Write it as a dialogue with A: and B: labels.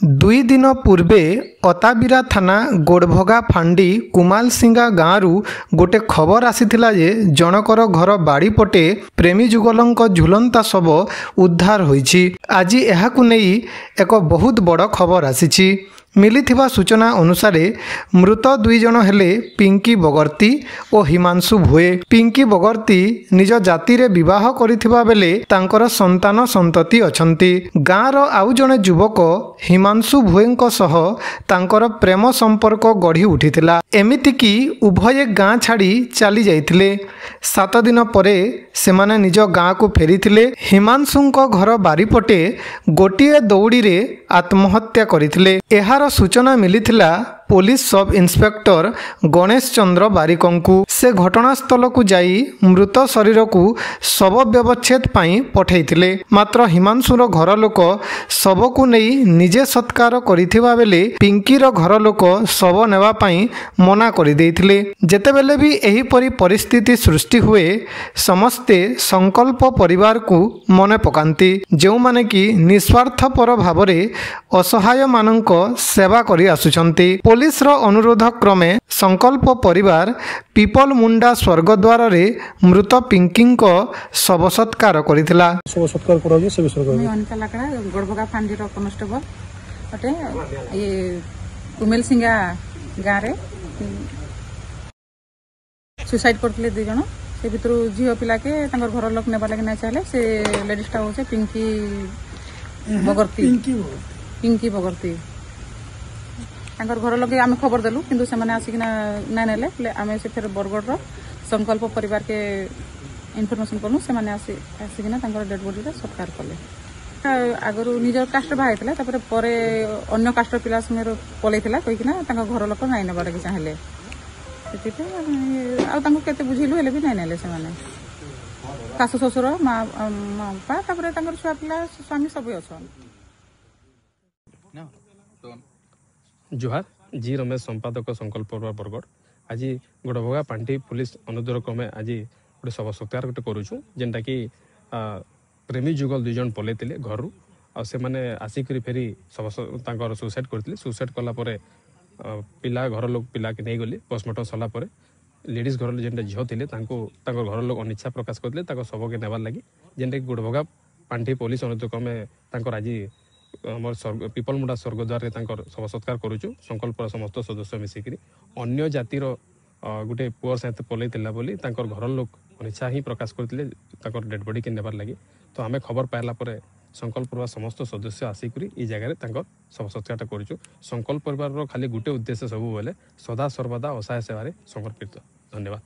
A: ଦୁଇ ଦିନ ପୂର୍ବେ ଅତାବିରା ଥାନା ଗୋଡ଼ଭଗା ଫାଣ୍ଡି କୁମାଲସିଙ୍ଗା ଗାଁରୁ ଗୋटे ଖବର ଆସିଥିଲା ଯେ ଜଣକର ଘର ବାଡ଼ିପଟେ ପ୍ରେମୀ ଯୁଗଲଙ୍କ ଝୁଲନ୍ତା ଶବ ଉଦ୍ଧାର ହୋଇଛି। ଆଜି ଏହାକୁ ନେଇ ଏକ ବହୁତ ବଡ଼ ଖବର ଆସିଛି। ମିଳିଥିବା ସୂଚନା ଅନୁସାରେ ମୃତ ଦୁଇ ଜଣ ହେଲେ ପିଙ୍କି ବଗର୍ତ୍ତି ଓ ହିମାଂଶୁ ଭୋଏ। ପିଙ୍କି ବଗର୍ତ୍ତି ନିଜ ଜାତିରେ ବିବାହ କରିଥିବା ବେଲେ ତାଙ୍କର ସନ୍ତାନ ସନ୍ତତି ଅଛନ୍ତି। ଗାଁର ଆଉ ଜଣେ ଯୁବକ ହିମାଂଶୁ ଭୋଏଙ୍କ ସହ ତାଙ୍କର ପ୍ରେମ ସମ୍ପର୍କ ଗଢ଼ି ଉଠିଥିଲା। ଏମିତିକି ଉଭୟେ ଗାଁ ଛାଡ଼ି ଚାଲି ଯାଇଥିଲେ। 7 ଦିନ ପରେ ସେମାନେ ନିଜ ଗାଁକୁ ଫେରିଥିଲେ। ହିମାଂଶୁଙ୍କ ଘର ବାରିପଟେ ଗୋଟିଏ ଦଉଡ଼ିରେ ଆତ୍ମହତ୍ୟା କରିଥିଲେ। ଏହାର ସୂଚନା ମିଳିଥିଲା पुलिस सब इन्स्पेक्टर गणेश चंद्र बारिकंकु। से घटनास्थलକୁ ଯାଇ मृत शरीर को शव व्यवच्छेद पाई पठाइथिले। मात्र हिमांशुर घर लोक शव को नहीं निजे सत्कार करिथिबा बेले पिंकीर घर लोक शव नेवा पाई मना करि देइथिले। जेतेबेले भी एही परि परिस्थिति सृष्टि हुए समस्ते संकल्प परिवार को मने पकांती, जो माने कि निस्वार्थपर भावरे असहाय मानक सेवा करि आसुछंती। पुलिस अनुरोध क्रमे संकल्प परिवार पीपल मुंडा स्वर्गद्वार रे मृत पिंकी शव सत्कार करिथिला।
B: शव सत्कार कराउजे से विषय कहबे।
C: अनिता लाकड़ा गोड़भगा फांडी रो कॉन्स्टेबल अटे ये कुमेल सिंगा गाँ रे सुसाइड करथिले दुई जण। से भितरु झियो पिला के तांगर घर लोक नेबा लागि ना चाहले। से लेडीजटा होचे पिंकी बगर्ती। पिंकी बगर्ती घर लगे आम खबर देलु किंतु से मैंने आसिक ना नेले आम से फिर बरगढ़ संकल्प परिवार के इनफॉरमेशन कलु। से मैंने आसिकना डेड बॉडी सत्कार कले। आगु निजर कास्ट बाहर अन्य कास्ट पिला संगे पलैला कहीकिना घर लोक नाई नेबार कि चाहले आते बुझेलु हेले भी नाई नेले। से शाशु शशुर माँ बापा छुआ पिला स्वामी सब अच्छा।
D: जुहार जी रमेश संपादक संकल्प बरगढ़। आज गोड़भगा पांठी पुलिस अनुरोध क्रमे आज गोटे शव सत्कार गोटे करुचु जेनटा कि प्रेमी जुगल दुई जन पलैते घर से मैंने आसिक फेरी शव सुसाइड करते। सुसाइड कलापर पिला घर लोग पिला के नहीं गले पोस्टमार्टम सरला लेडीज घर जेनटा झील थे घर लोग अनिच्छा प्रकाश करते शव के नेबार लगी जेनटा कि गोड़भगा पांठी पुलिस अनुरोध क्रमे आज आम पीपल मुंडा स्वर्गद्वार शव सत्कार करुचु। संकल्प समस्त सदस्य मिसिकी अन्य जातिर गोटे पुअर सहित पलैला बोली घर लोक अनिच्छा ही प्रकाश करते डेड बॉडी के नेबार लगी। तो आम खबर पाइला संकल्प समस्त सदस्य आसिक जगह शव सत्कार करुचु। संकल्प परिवार खाली गोटे उद्देश्य सब बेले सदा सर्वदा असहाय सेवारे समर्पित। धन्यवाद।